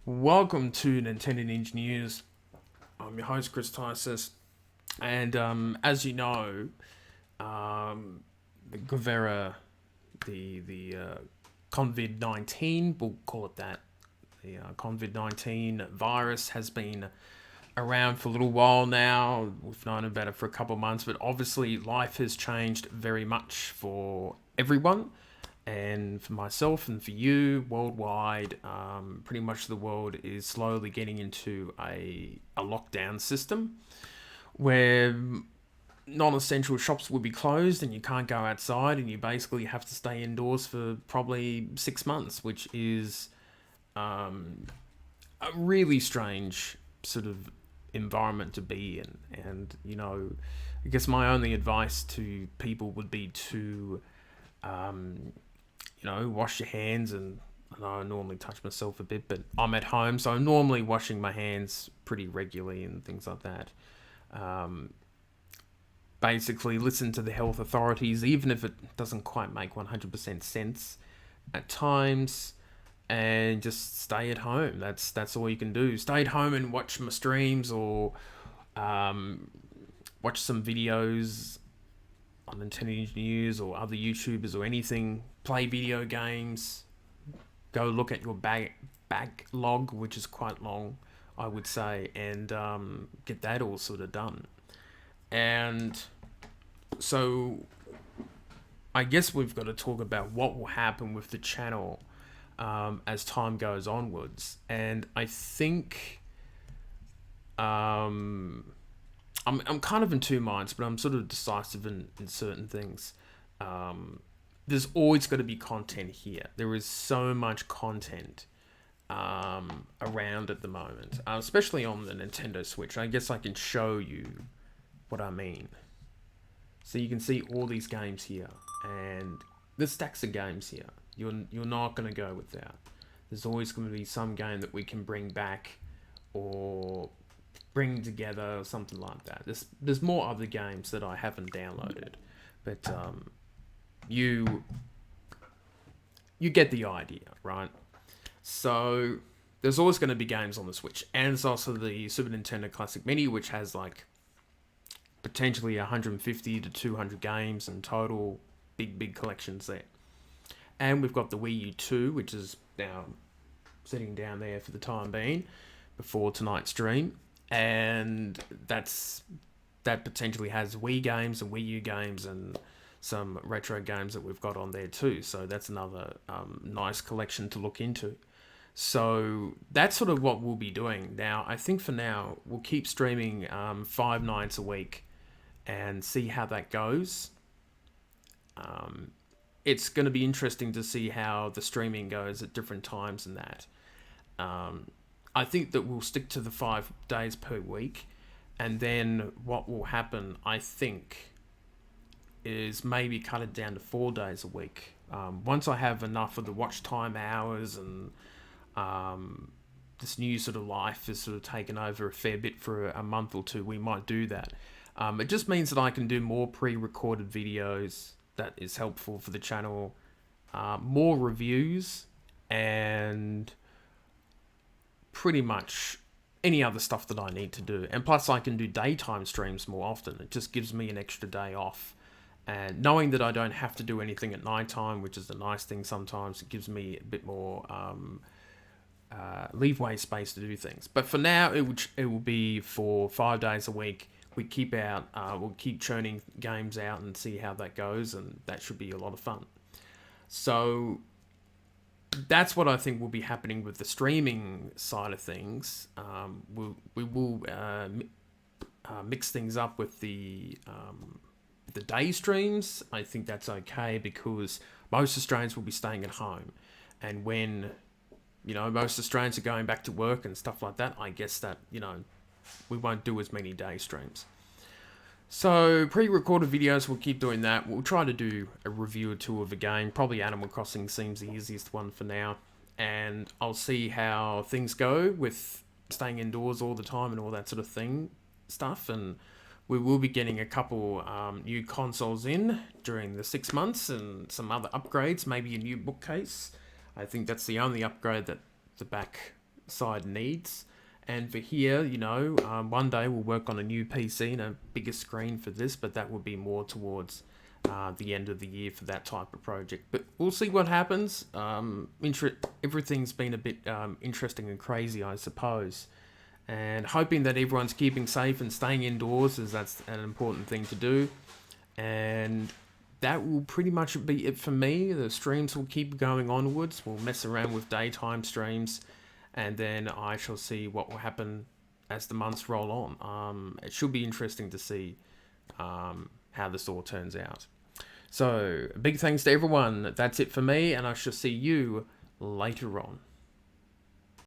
Welcome to NNN News. I'm your host, Chris Tysis, and as you know, the Guevara, the COVID-19, we'll call it that, the COVID-19 virus has been around for a little while now. We've known about it for a couple of months, but obviously life has changed very much for everyone. And for myself and for you, worldwide, pretty much the world is slowly getting into a lockdown system where non-essential shops will be closed and you can't go outside and you basically have to stay indoors for probably 6 months, which is a really strange sort of environment to be in. And, I guess my only advice to people would be to wash your hands. And I know I normally touch myself a bit, but I'm at home, so I'm normally washing my hands pretty regularly and things like that. Basically, listen to the health authorities, even if it doesn't quite make 100% sense at times, and just stay at home. That's all you can do. Stay at home and watch my streams or watch some videos on NNN News or other YouTubers or anything. Play video games. Go look at your backlog, which is quite long, I would say, and get that all sort of done. And so I guess we've got to talk about what will happen with the channel as time goes onwards. And I think I'm kind of in two minds, but I'm sort of decisive in certain things. There's always got to be content here. There is so much content around at the moment, especially on the Nintendo Switch. I guess I can show you what I mean. So you can see all these games here, and there's stacks of games here. You're not going to go without. There's always going to be some game that we can bring back or bring together or something like that. There's more other games that I haven't downloaded, but you get the idea, right? So there's always going to be games on the Switch, and there's also the Super Nintendo Classic Mini, which has like potentially 150 to 200 games in total. Big collections there. And we've got the Wii U 2, which is now sitting down there for the time being before tonight's stream. And that potentially has Wii games and Wii U games and some retro games that we've got on there too. So that's another nice collection to look into. So that's sort of what we'll be doing. Now, I think for now, we'll keep streaming 5 nights a week and see how that goes. It's going to be interesting to see how the streaming goes at different times and that. I think that we'll stick to the 5 days per week. And then what will happen, I think, is maybe cut it down to 4 days a week. Once I have enough of the watch time hours and this new sort of life has sort of taken over a fair bit for a month or two, we might do that. It just means that I can do more pre-recorded videos. That is helpful for the channel. More reviews and pretty much any other stuff that I need to do. And plus I can do daytime streams more often. It just gives me an extra day off. And knowing that I don't have to do anything at nighttime, which is a nice thing sometimes, it gives me a bit more leeway space to do things. But for now, it will be for 5 days a week. We'll keep churning games out and see how that goes, and that should be a lot of fun. So that's what I think will be happening with the streaming side of things. We will mix things up with the day streams. I think that's okay because most Australians will be staying at home, and when most Australians are going back to work and stuff like that, I guess that we won't do as many day streams. So pre-recorded videos, we'll keep doing that. We'll try to do a review or two of a game. Probably Animal Crossing seems the easiest one for now. And I'll see how things go with staying indoors all the time and all that sort of stuff. And we will be getting a couple new consoles in during the 6 months and some other upgrades, maybe a new bookcase. I think that's the only upgrade that the back side needs. And for here, one day we'll work on a new PC and a bigger screen for this, but that will be more towards the end of the year for that type of project. But we'll see what happens. Everything's been a bit interesting and crazy, I suppose. And hoping that everyone's keeping safe and staying indoors, as that's an important thing to do. And that will pretty much be it for me. The streams will keep going onwards. We'll mess around with daytime streams, and then I shall see what will happen as the months roll on. It should be interesting to see how this all turns out. So, big thanks to everyone. That's it for me, and I shall see you later on.